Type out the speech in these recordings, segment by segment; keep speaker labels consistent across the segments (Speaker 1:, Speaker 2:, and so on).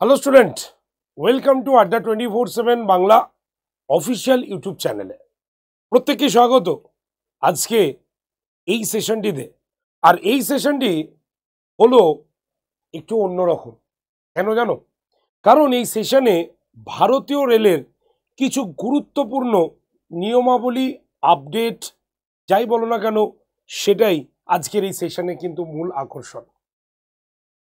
Speaker 1: Hello student, welcome to আড্ডা 24/7 Bangla official YouTube চ্যানেলে প্রত্যেককে স্বাগত। আজকে এই সেশনটিতে আর এই সেশনটি হলো একটু অন্যরকম। কেন জানো? কারণ এই সেশনে ভারতীয় রেলের কিছু গুরুত্বপূর্ণ নিয়মাবলী আপডেট যাই বলো না কেন সেটাই আজকের এই সেশনে কিন্তু মূল আকর্ষণ।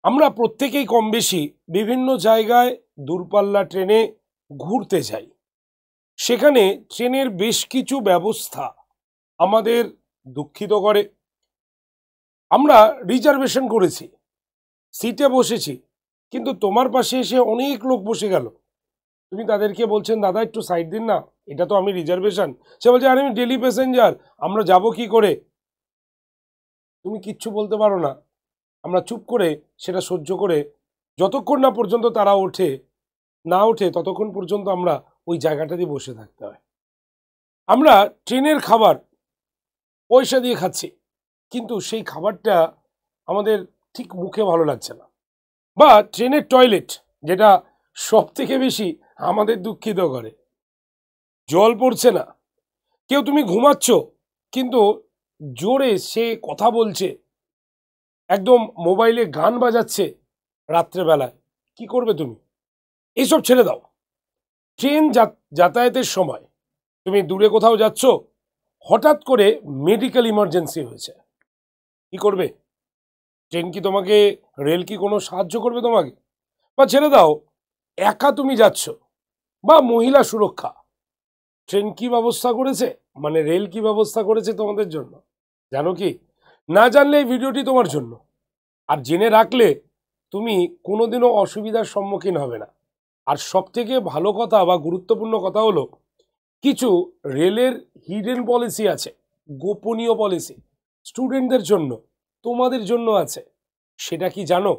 Speaker 1: আমরা প্রত্যেকেই কম বেশি বিভিন্ন জায়গায় দূরপাল্লা ট্রেনে ঘুরতে যাই। সেখানে ট্রেনের বেশ কিছু ব্যবস্থা আমাদের দুঃখিত করে। আমরা রিজার্ভেশন করেছি, সিটে বসেছি, কিন্তু তোমার পাশে এসে অনেক লোক বসে গেল। তুমি তাদেরকে বলছেন, দাদা একটু সাইড দিন না, এটা তো আমি রিজার্ভেশন। সে বলছে, আরে আমি ডেলি প্যাসেঞ্জার, আমরা যাব কি করে? তুমি কিচ্ছু বলতে পারো না। আমরা চুপ করে সেটা সহ্য করে যতক্ষণ না পর্যন্ত তারা না ওঠে ততক্ষণ পর্যন্ত আমরা ওই জায়গাটাতে বসে থাকতে হয়। আমরা ট্রেনের খাবার পয়সা দিয়ে খাচ্ছি, কিন্তু সেই খাবারটা আমাদের ঠিক মুখে ভালো লাগছে না। বা ট্রেনের টয়লেট, যেটা সব থেকে বেশি আমাদের দুঃখিত করে, জল পড়ছে না। কেউ তুমি ঘুমাচ্ছ, কিন্তু জোরে সে কথা বলছে, একদম মোবাইলে গান বাজাচ্ছে রাত্রেবেলায়। কি করবে তুমি? এইসব ছেড়ে দাও। ট্রেন যাতায়াতের সময় তুমি দূরে কোথাও যাচ্ছ, হঠাৎ করে মেডিকেল ইমার্জেন্সি হয়েছে, কি করবে? ট্রেন কি তোমাকে, রেল কি কোনো সাহায্য করবে তোমাকে? বা ছেড়ে দাও, একা তুমি যাচ্ছ, বা মহিলা সুরক্ষা, ট্রেন কি ব্যবস্থা করেছে, মানে রেল কি ব্যবস্থা করেছে তোমাদের জন্য? জানো কি? না জানলে এই ভিডিওটি তোমার জন্য, আর জেনে রাখলে তুমি কোনোদিনও অসুবিধার সম্মুখীন হবে না। আর সব থেকে ভালো কথা বা গুরুত্বপূর্ণ কথা হলো, কিছু রেলের হিডেন পলিসি আছে, গোপনীয় পলিসি, স্টুডেন্টদের জন্য, তোমাদের জন্য আছে। সেটা কি জানো?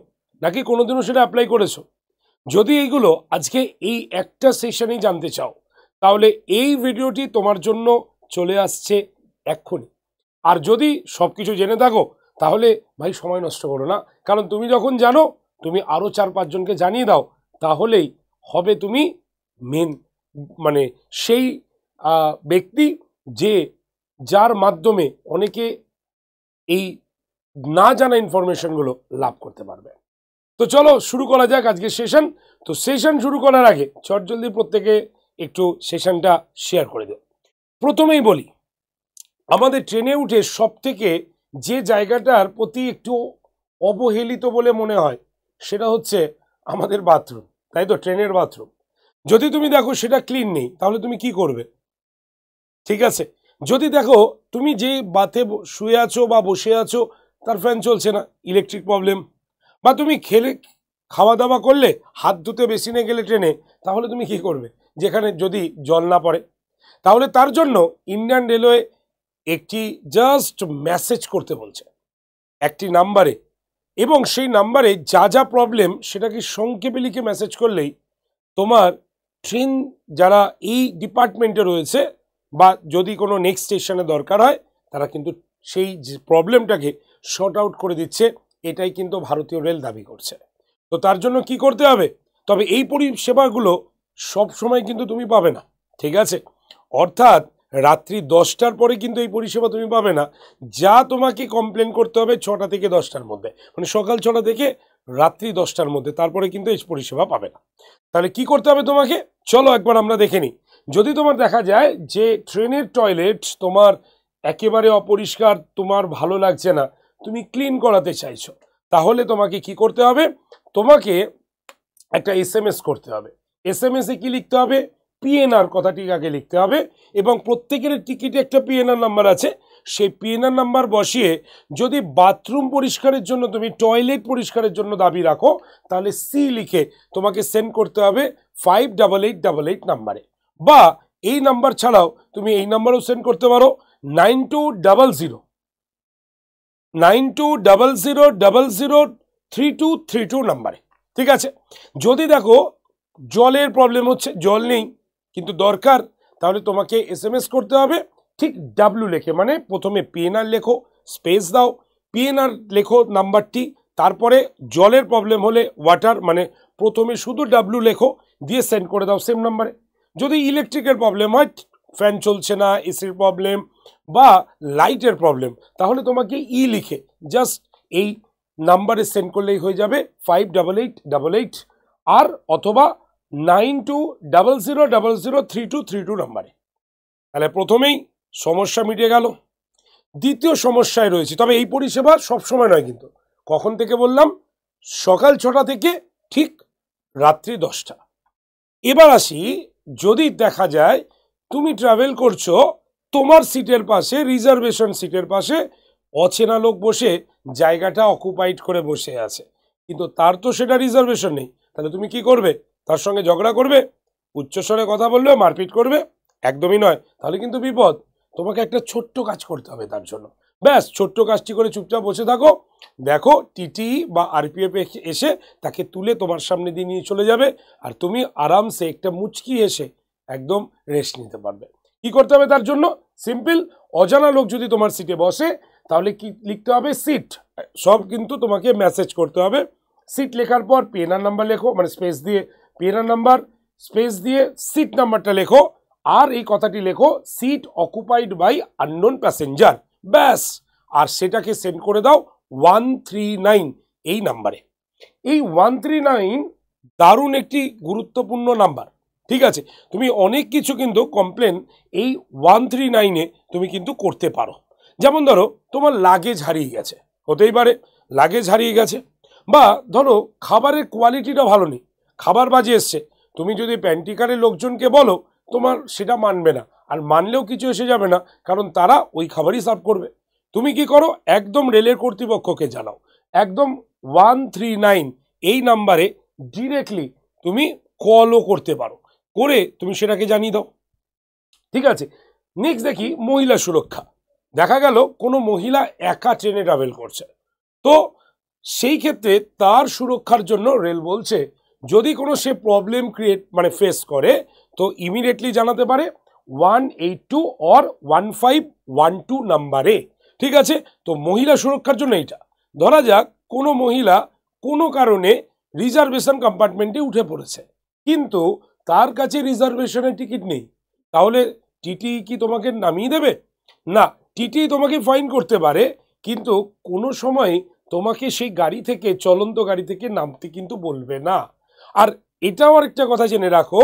Speaker 1: নাকি কোনোদিনও সেটা অ্যাপ্লাই করেছো? যদি এইগুলো আজকে এই একটা সেশনেই জানতে চাও, তাহলে এই ভিডিওটি তোমার জন্য চলে আসছে এক্ষুনি। আর যদি সব কিছু জেনে থাকো, তাহলে ভাই সময় নষ্ট করো না, কারণ তুমি যখন জানো তুমি আরও 4-5 জনকে জানিয়ে দাও, তাহলেই হবে তুমি মেন, মানে সেই ব্যক্তি যার মাধ্যমে অনেকে এই না জানা ইনফরমেশনগুলো লাভ করতে পারবে। তো চলো শুরু করা যাক আজকের সেশন। তো সেশন শুরু করার আগে চটজলদি প্রত্যেকে একটু সেশনটা শেয়ার করে দেব। প্রথমেই বলি, আমাদের ট্রেনে উঠে সব থেকে যে জায়গাটার প্রতি একটু অবহেলিত বলে মনে হয়, সেটা হচ্ছে আমাদের বাথরুম, তাই তো? ট্রেনের বাথরুম যদি তুমি দেখো সেটা ক্লিন নেই, তাহলে তুমি কি করবে? ঠিক আছে, যদি দেখো তুমি যে বাথে শুয়ে আছো বা বসে আছো তার ফ্যান চলছে না, ইলেকট্রিক প্রবলেম, বা তুমি খাওয়া দাওয়া করলে হাত ধুতে বেসিনে গেলে ট্রেনে, তাহলে তুমি কি করবে যেখানে যদি জল না পড়ে? তাহলে তার জন্য ইন্ডিয়ান রেলওয়ে একটি জাস্ট মেসেজ করতে বলছে একটি নাম্বারে, এবং সেই নাম্বারে যা যা প্রবলেম সেটাকে সংক্ষেপে লিখে মেসেজ করলেই তোমার ট্রেন যারা এই ডিপার্টমেন্টে রয়েছে, বা যদি কোনো নেক্সট স্টেশনে দরকার হয়, তারা কিন্তু সেই প্রবলেমটাকে শর্ট আউট করে দিচ্ছে। এটাই কিন্তু ভারতীয় রেল দাবি করছে। তো তার জন্য কি করতে হবে? তবে এই পরিষেবাগুলো সব সময় কিন্তু তুমি পাবে না, ঠিক আছে? অর্থাৎ রাত্রি 10টার পরে কিন্তু এই পরিষেবা তুমি পাবে না। যা তোমাকে কমপ্লেন করতে হবে 6টা থেকে 10টার মধ্যে, মানে সকাল 6টা থেকে রাত্রি 10টার মধ্যে, তারপরে কিন্তু এই পরিষেবা পাবে না। তাহলে কি করতে হবে তোমাকে? চলো একবার আমরা দেখে নিই। যদি তোমার দেখা যায় যে ট্রেনের টয়লেট তোমার একেবারে অপরিষ্কার, তোমার ভালো লাগছে না, তুমি ক্লিন করাতে চাইছো, তাহলে তোমাকে কি করতে হবে? তোমাকে একটা SMS করতে হবে। SMS-এ কি লিখতে হবে? PNR কথাটি আগে লিখতে হবে, এবং প্রত্যেকের টিকিটে একটা PNR নাম্বার আছে। সেই PNR নাম্বার বসিয়ে যদি বাথরুম পরিষ্কারের জন্য, তুমি টয়লেট পরিষ্কারের জন্য দাবি রাখো, তাহলে C লিখে তোমাকে সেন্ড করতে হবে 588888 নাম্বারে। বা এই নাম্বার ছাড়াও তুমি এই নাম্বারও সেন্ড করতে পারো 920000003232 নাম্বারে, ঠিক আছে? যদি দেখো জলের প্রবলেম হচ্ছে, জল নেই কিন্তু দরকার, তাহলে তোমাকে SMS করতে হবে ঠিক W লেখে, মানে প্রথমে PNR লেখো, স্পেস দাও, PNR লেখো নাম্বারটি, তারপরে জলের প্রবলেম হলে ওয়াটার মানে প্রথমে শুধু ডাব্লিউ লেখো, দিয়ে সেন্ড করে দাও সেম নাম্বারে। যদি ইলেকট্রিকের প্রবলেম হয়, ফ্যান চলছে না, এসির প্রবলেম বা লাইটের প্রবলেম, তাহলে তোমাকে ই লিখে জাস্ট এই নাম্বারে সেন্ড করলেই হয়ে যাবে 588888 আর অথবা 9200003232 নাম্বারে। তাহলে প্রথমেই সমস্যা মিটে গেল। দ্বিতীয় সমস্যায় রয়েছে, তবে এই পরিষেবা সবসময় নয় কিন্তু। কখন থেকে বললাম? সকাল 6টা থেকে ঠিক রাত্রি 10টা। এবার আসি, যদি দেখা যায় তুমি ট্রাভেল করছো, তোমার সিটের পাশে, রিজার্ভেশন সিটের পাশে অচেনা লোক বসে জায়গাটা অকুপাইড করে বসে আছে, কিন্তু তার তো সেটা রিজার্ভেশন নেই, তাহলে তুমি কি করবে? তার সঙ্গে ঝগড়া করবে, উচ্চস্বরে কথা বলবে, মারপিট করবে? একদমই নয়, তাহলে কিন্তু বিপদ। তোমাকে একটা ছোট্ট কাজ করতে হবে তার জন্য। ব্যাস ছোট্ট কাজটি করে চুপচাপ বসে থাকো, দেখো টিটি বা আরপিএফ এসে তাকে তুলে তোমার সামনে দিয়ে নিয়ে চলে যাবে, আর তুমি আরামসে একটা মুচকি এসে একদম রেস্ট নিতে পারবে। কি করতে হবে তার জন্য? সিম্পল, অজানা লোক যদি তোমার সিটে বসে তাহলে কি লিখতে হবে? সিট। সব কিন্তু তোমাকে মেসেজ করতে হবে। সিট লেখার পর পিএনআর নাম্বার লেখো, মানে স্পেস দিয়ে পিএনআর নাম্বার, স্পেস দিয়ে সিট নাম্বারটা লেখো, আর এই কথাটি লেখো, seat occupied by unknown passenger. ব্যাস, আর সেটাকে সেন্ড করে দাও 139 এই নাম্বারে। এই 139 দারুণ একটি গুরুত্বপূর্ণ নাম্বার, ঠিক আছে? তুমি অনেক কিছু কিন্তু কমপ্লেন এই 139-এ তুমি কিন্তু করতে পারো। যেমন ধরো তোমার লাগেজ হারিয়ে গেছে, হতেই পারে লাগেজ হারিয়ে গেছে, বা ধরো খাবারের কোয়ালিটিটা ভালো নেই, খাবার বাজে এসছে, তুমি যদি প্যান্টিকারের লোকজনকে বলো, তোমার সেটা মানবে না, আর মানলেও কিছু এসে যাবে না, কারণ তারা ওই খাবারই সার্ভ করবে। তুমি কি করো? একদম রেলের কর্তৃপক্ষকে জানাও, একদম 139 এই নাম্বারে ডিরেক্টলি তুমি কলও করতে পারো, করে তুমি সেটাকে জানিয়ে দাও, ঠিক আছে? নেক্সট দেখি মহিলা সুরক্ষা। দেখা গেল কোনো মহিলা একা ট্রেনে ট্রাভেল করছে, তো সেই ক্ষেত্রে তার সুরক্ষার জন্য রেল বলছে, যদি কোনো সে প্রবলেম মানে ফেস করে, তো ইমিডিয়েটলি জানাতে পারে 182 অর 1512 নাম্বারে, ঠিক আছে? তো মহিলা সুরক্ষার জন্য এইটা। ধরা যাক কোনো মহিলা কোনো কারণে রিজার্ভেশন কম্পার্টমেন্টে উঠে পড়েছে, কিন্তু তার কাছে রিজার্ভেশনের টিকিট নেই, তাহলে টিটি কি তোমাকে নামিয়ে দেবে? না, টিটি তোমাকে ফাইন করতে পারে, কিন্তু কোনো সময় তোমাকে সেই গাড়ি থেকে, চলন্ত গাড়ি থেকে নামতে কিন্তু বলবে না। আর এটাও আরেকটা কথা জেনে রাখো,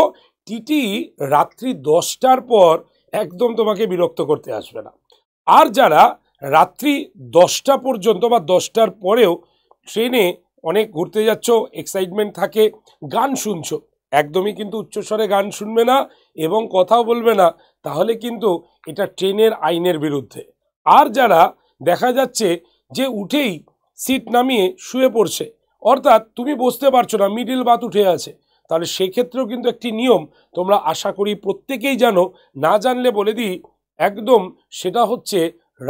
Speaker 1: টিটি রাত্রি 10টার পর একদম তোমাকে বিরক্ত করতে আসবে না। আর যারা রাত্রি 10টা পর্যন্ত বা 10টার পরেও ট্রেনে অনেক ঘুরতে যাচ্ছ, এক্সাইটমেন্ট থাকে, গান শুনছো, একদমই কিন্তু উচ্চস্বরে গান শুনবে না এবং কথাও বলবে না, তাহলে কিন্তু এটা ট্রেনের আইনের বিরুদ্ধে। আর যারা দেখা যাচ্ছে যে উঠেই সিট নামিয়ে শুয়ে পড়ছে, অর্থাৎ তুমি বসতে পারছো না, মিডিল বাত উঠে আছে, তাহলে সেক্ষেত্রেও কিন্তু একটি নিয়ম তোমরা আশা করি প্রত্যেকেই জানো, না জানলে বলে দিই, একদম সেটা হচ্ছে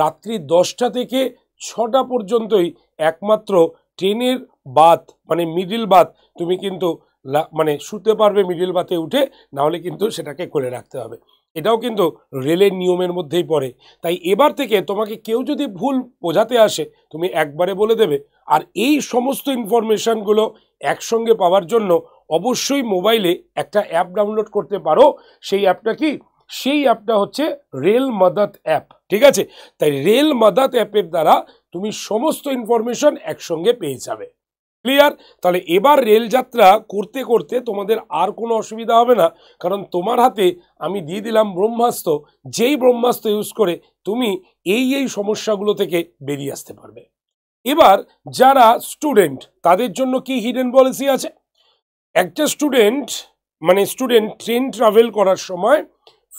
Speaker 1: রাত্রি 10টা থেকে 6টা পর্যন্তই একমাত্র ট্রেনের বাত মানে মিডিল বাত তুমি কিন্তু মানে শুতে পারবে মিডিল বাতে উঠে, নাহলে কিন্তু সেটাকে খুলে রাখতে হবে। এটাও কিন্তু রেলের নিয়মের মধ্যেই পড়ে। তাই এবার থেকে তোমাকে কেউ যদি ভুল বোঝাতে আসে, তুমি একবারে বলে দেবে। আর এই সমস্ত ইনফরমেশানগুলো একসঙ্গে পাওয়ার জন্য অবশ্যই মোবাইলে একটা অ্যাপ ডাউনলোড করতে পারো। সেই অ্যাপটা কি? সেই অ্যাপটা হচ্ছে রেল মদত অ্যাপ, ঠিক আছে? তাই রেল মদত অ্যাপের দ্বারা তুমি সমস্ত ইনফরমেশন একসঙ্গে পেয়ে যাবে। ক্লিয়ার? তাহলে এবার রেল যাত্রা করতে করতে তোমাদের আর কোনো অসুবিধা হবে না, কারণ তোমার হাতে আমি দিয়ে দিলাম ব্রহ্মাস্ত্র, যেই ব্রহ্মাস্ত্র ইউজ করে তুমি এই সমস্যাগুলো থেকে বেরিয়ে আসতে পারবে। এবার যারা স্টুডেন্ট, তাদের জন্য কি হিডেন পলিসি আছে? একটা স্টুডেন্ট ট্রেন ট্রাভেল করার সময়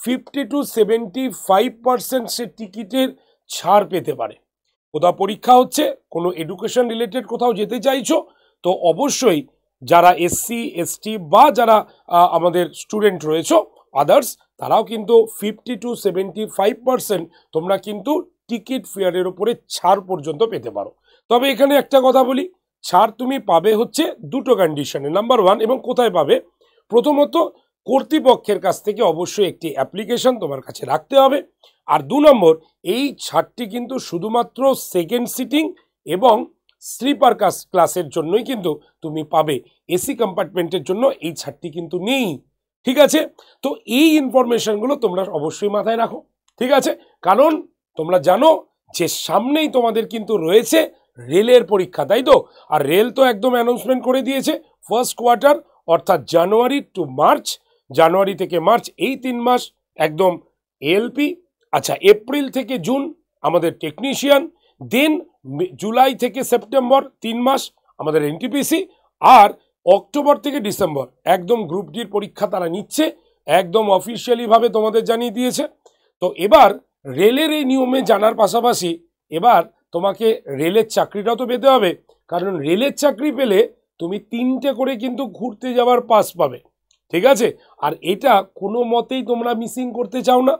Speaker 1: 50 to 75% সে টিকিটের ছাড় পেতে পারে। কোথাও পরীক্ষা হচ্ছে, কোনো এডুকেশন রিলেটেড কোথাও যেতে চাইছো, তো অবশ্যই যারা এসসি এসটি বা যারা আমাদের স্টুডেন্ট রয়েছো আদার্স, তারাও কিন্তু 50 to 75% তোমরা কিন্তু টিকিট ফেয়ারের উপরে ছাড় পর্যন্ত পেতে পারো। তবে এখানে একটা কথা বলি, ছাড় তুমি পাবে হচ্ছে দুটো কন্ডিশনে। নাম্বার 1, এবং কোথায় পাবে? প্রথমত, কর্তৃপক্ষের কাছ থেকে অবশ্যই একটি অ্যাপ্লিকেশন তোমার কাছে রাখতে হবে। আর 2 নম্বর, এই ছাড়টি কিন্তু শুধুমাত্র সেকেন্ড সিটিং এবং স্লিপার ক্লাসের জন্যই কিন্তু তুমি পাবে, এসি কম্পার্টমেন্টের জন্য এই ছাড়টি কিন্তু নেই। ঠিক আছে, তো এই ইনফরমেশনগুলো তোমরা অবশ্যই মাথায় রাখো। ঠিক আছে, কারণ তোমরা জানো যে সামনেই তোমাদের কিন্তু রয়েছে রেলের পরীক্ষা, তাই তো? আর রেল তো একদম অ্যানাউন্সমেন্ট করে দিয়েছে ফার্স্ট কোয়ার্টার অর্থাৎ জানুয়ারি টু মার্চ, জানুয়ারি থেকে মার্চ এই 3 মাস একদম এএলপি। আচ্ছা, এপ্রিল থেকে জুন আমাদের টেকনিশিয়ান, দেন জুলাই থেকে সেপ্টেম্বর 3 মাস আমাদের এনটিপিসি, আর অক্টোবর থেকে ডিসেম্বর একদম গ্রুপ ডির পরীক্ষা তারা নিচ্ছে, একদম অফিসিয়ালি ভাবে তোমাদের জানিয়ে দিয়েছে। তো এবার রেলের এই নিয়মে জানার পাশাপাশি এবার তোমাকে রেলের চাকরিটাও তো পেতে হবে, কারণ রেলের চাকরি পেলে তুমি 3টে করে কিন্তু ঘুরতে যাওয়ার পাস পাবে। ঠিক আছে, আর এটা কোনো মতেই তোমরা মিসিং করতে চাও না।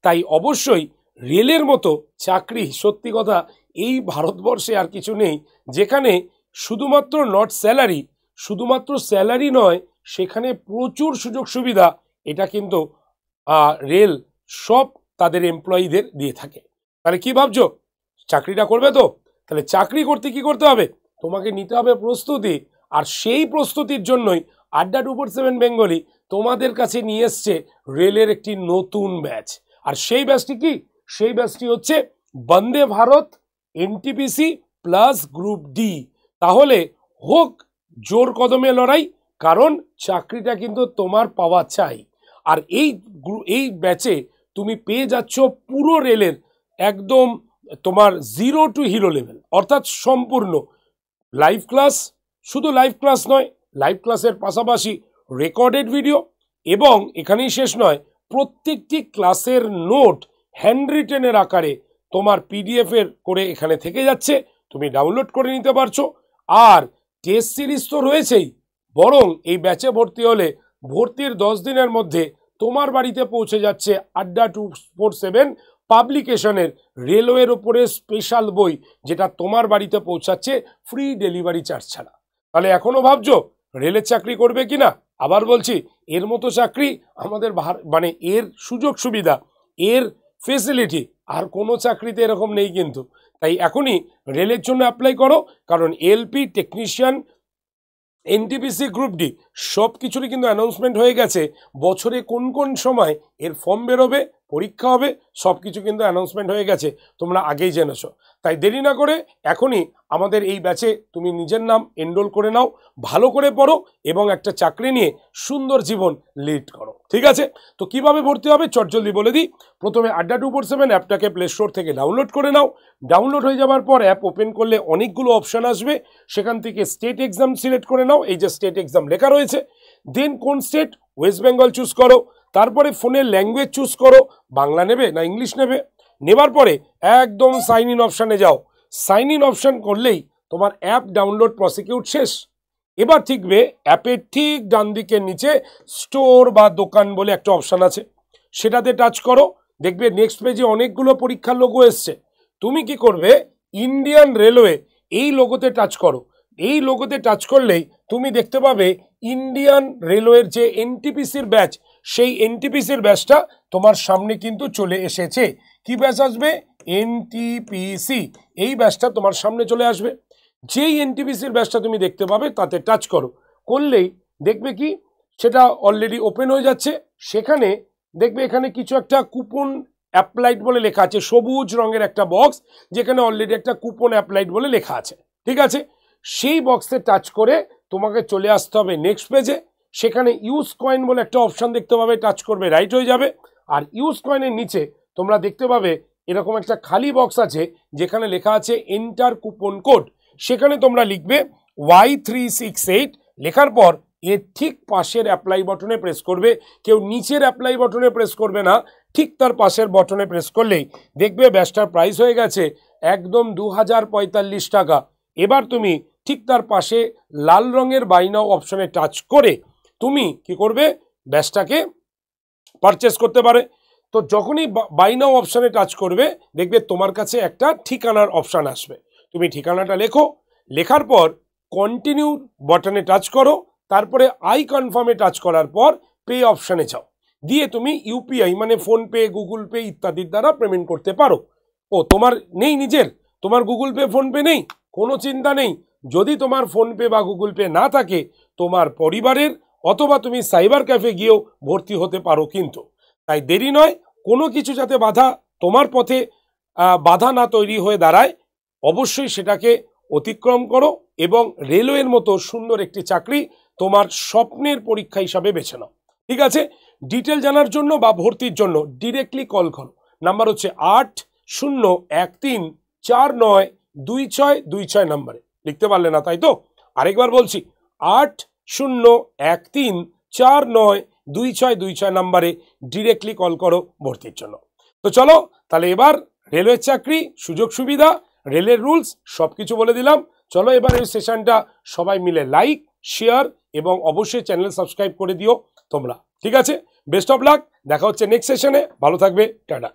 Speaker 1: তাই অবশ্যই রেলের মতো চাকরি, সত্যি কথা এই ভারতবর্ষে আর কিছু নেই যেখানে শুধুমাত্র নট স্যালারি, শুধুমাত্র স্যালারি নয়, সেখানে প্রচুর সুযোগ সুবিধা এটা কিন্তু রেল সব তাদের এমপ্লয়ীদের দিয়ে থাকে। তাহলে কি ভাবছো, চাকরিটা করবে তো? তাহলে চাকরি করতে কি করতে হবে, তোমাকে নিতে হবে প্রস্তুতি, আর সেই প্রস্তুতির জন্যই আড্ডা 247 বেঙ্গলি তোমাদের কাছে নিয়ে এসছে রেলের একটি নতুন ব্যাচ। আর সেই ব্যাচটি কি, সেই ব্যাচটি হচ্ছে Vande Bharat NTPC plus group D. তাহলে হোক জোর কদমে লড়াই, কারণ চাকরিটা কিন্তু তোমার পাওয়া চাই। আর এই ব্যাচে তুমি পেয়ে যাচ্ছ পুরো রেলের একদম তোমার 0 টু হিরো লেভেল, অর্থাৎ সম্পূর্ণ লাইভ ক্লাস। শুধু লাইভ ক্লাস নয়, লাইভ ক্লাসের পাশাপাশি রেকর্ডেড ভিডিও, এবং এখানেই শেষ নয়, প্রত্যেকটি ক্লাসের নোট হ্যান্ড রিটেনের আকারে তোমার পিডিএফ এর করে এখানে থেকে যাচ্ছে, তুমি ডাউনলোড করে নিতে পারছো। আর টেস্ট সিরিজ তো রয়েছেই, বরং এই ব্যাচে ভর্তি হলে ভর্তির 10 দিনের মধ্যে তোমার বাড়িতে পৌঁছে যাচ্ছে আড্ডা 247 পাবলিকেশনের রেলওয়ের ওপরে স্পেশাল বই, যেটা তোমার বাড়িতে পৌঁছাচ্ছে ফ্রি ডেলিভারি চার্জ ছাড়া। তাহলে এখনো ভাবছো রেলের চাকরি করবে কিনা? আবার বলছি, এর মতো চাকরি আমাদের মানে এর সুযোগ সুবিধা, এর ফেসিলিটি আর কোনো চাকরিতে এরকম নেই কিন্তু। তাই এখনই রেলের জন্য অ্যাপ্লাই করো, কারণ LP, technician, NTPC, group D সব কিছুরই কিন্তু অ্যানাউন্সমেন্ট হয়ে গেছে। বছরে কোন কোন সময় এর ফর্ম বেরোবে, পরীক্ষা হবে, সব কিছু কিন্তু অ্যানাউন্সমেন্ট হয়ে গেছে, তোমরা আগেই জেনেছো। তাই দেরি না করে এখনই আমাদের এই ব্যাচে তুমি নিজের নাম এনরোল করে নাও, ভালো করে পড়ো এবং একটা চাকরি নিয়ে সুন্দর জীবন লিড করো। ঠিক আছে, তো কিভাবে ভর্তি হবে চটজলদি বলে দিই। প্রথমে আড্ডা 247 অ্যাপটাকে প্লে স্টোর থেকে ডাউনলোড করে নাও। ডাউনলোড হয়ে যাওয়ার পর অ্যাপ ওপেন করলে অনেকগুলো অপশান আসবে, সেখান থেকে স্টেট এক্সাম সিলেক্ট করে নাও। এই যে স্টেট এক্সাম লেখা রয়েছে, দেন কোন স্টেট, ওয়েস্ট বেঙ্গল চুজ করো। তারপরে ফোনের ল্যাঙ্গুয়েজ চুজ করো, বাংলা নেবে না ইংলিশ নেবে। নেবার পরে একদম সাইন ইন অপশানে যাও। সাইন ইন অপশান করলেই তোমার অ্যাপ ডাউনলোড প্রসিকিউট শেষ। এবার ঠিকবে অ্যাপের ঠিক ডান দিকের নিচে স্টোর বা দোকান বলে একটা অপশান আছে, সেটাতে টাচ করো। দেখবে নেক্সট পেজে অনেকগুলো পরীক্ষার লোগো এসছে। তুমি কি করবে, ইন্ডিয়ান রেলওয়ে এই লোগোতে টাচ করো। এই লোগোতে টাচ করলেই তুমি দেখতে পাবে ইন্ডিয়ান রেলওয়ের যে এনটিপিসির ব্যাচ, সেই এনটিপিসির ব্যাচটা তোমার সামনে কিন্তু চলে এসেছে। কি ব্যাচ আসবে? এনটিপিসি, এই ব্যাচটা তোমার সামনে চলে আসবে। যেই এনটিপিসির ব্যাচটা তুমি দেখতে পাবে তাতে টাচ করো, করলেই দেখবে কি সেটা অলরেডি ওপেন হয়ে যাচ্ছে। সেখানে দেখবে এখানে কিছু একটা কুপন অ্যাপ্লাইড বলে লেখা আছে, সবুজ রঙের একটা বক্স, যেখানে অলরেডি একটা কুপন অ্যাপ্লাইড বলে লেখা আছে। ঠিক আছে, সেই বক্সে টাচ করে তোমাকে চলে আসতে হবে নেক্সট পেজে। সেখানে ইউজ কয়েন বলে একটা অপশান দেখতে পাবে, টাচ করবে রাইট হয়ে যাবে। আর ইউজ কয়েনের নিচে তোমরা দেখতে পাবে এরকম একটা খালি বক্স আছে, যেখানে লেখা আছে এন্টার কুপন কোড। সেখানে তোমরা লিখবে Y368, লেখার পর এর ঠিক পাশের অ্যাপ্লাই বটনে প্রেস করবে। কেউ নিচের অ্যাপ্লাই বটনে প্রেস করবে না, ঠিক তার পাশের বটনে প্রেস করলেই দেখবে ব্যাচটার প্রাইস হয়ে গেছে একদম 2045 টাকা। এবার তুমি ঠিক তার পাশে লাল রঙের বাই নাও অপশনে টাচ করে তুমি কি করবে, ব্যাচটাকে পারচেস করতে পারে। তো যখনই বাই নাও অপশানে টাচ করবে দেখবে তোমার কাছে একটা ঠিকানার অপশান আসবে। তুমি ঠিকানাটা লেখো, লেখার পর কন্টিনিউ বাটনে টাচ করো, তারপরে আই কনফার্মে টাচ করার পর পে অপশানে যাও, দিয়ে তুমি ইউপিআই মানে ফোনপে, গুগল পে ইত্যাদির দ্বারা পেমেন্ট করতে পারো। ও তোমার নেই নিজের, তোমার গুগল পে ফোনপে নেই, কোনো চিন্তা নেই। যদি তোমার ফোনপে বা গুগল পে না থাকে, তোমার পরিবারের অথবা তুমি সাইবার ক্যাফে গিয়েও ভর্তি হতে পারো। কিন্তু তাই দেরি নয়, কোনো কিছু যাতে তোমার পথে বাধা না তৈরি হয়ে দাঁড়ায়, অবশ্যই সেটাকে অতিক্রম করো এবং রেলওয়ের মতো সুন্দর একটি চাকরি তোমার স্বপ্নের পরীক্ষা হিসাবে বেছে নাও। ঠিক আছে? ডিটেল জানার জন্য বা ভর্তির জন্য ডিরেক্টলি কল করো। নাম্বার হচ্ছে 8013492626 নাম্বারে। লিখতে পারলে না তাই তো? আরেকবার বলছি, 8013492626 নাম্বারে ডিরেক্টলি কল করো ভর্তির জন্য। তো চলো তাহলে এবার রেলওয়ের চাকরি, সুযোগ সুবিধা, রেলের রুলস সবকিছু বলে দিলাম। চলো এবার এই সেশনটা সবাই মিলে লাইক, শেয়ার এবং অবশ্যই চ্যানেল সাবস্ক্রাইব করে দিও তোমরা। ঠিক আছে? বেস্ট অফ লাক, দেখা হচ্ছে নেক্সট সেশনে। ভালো থাকবে, টাটা।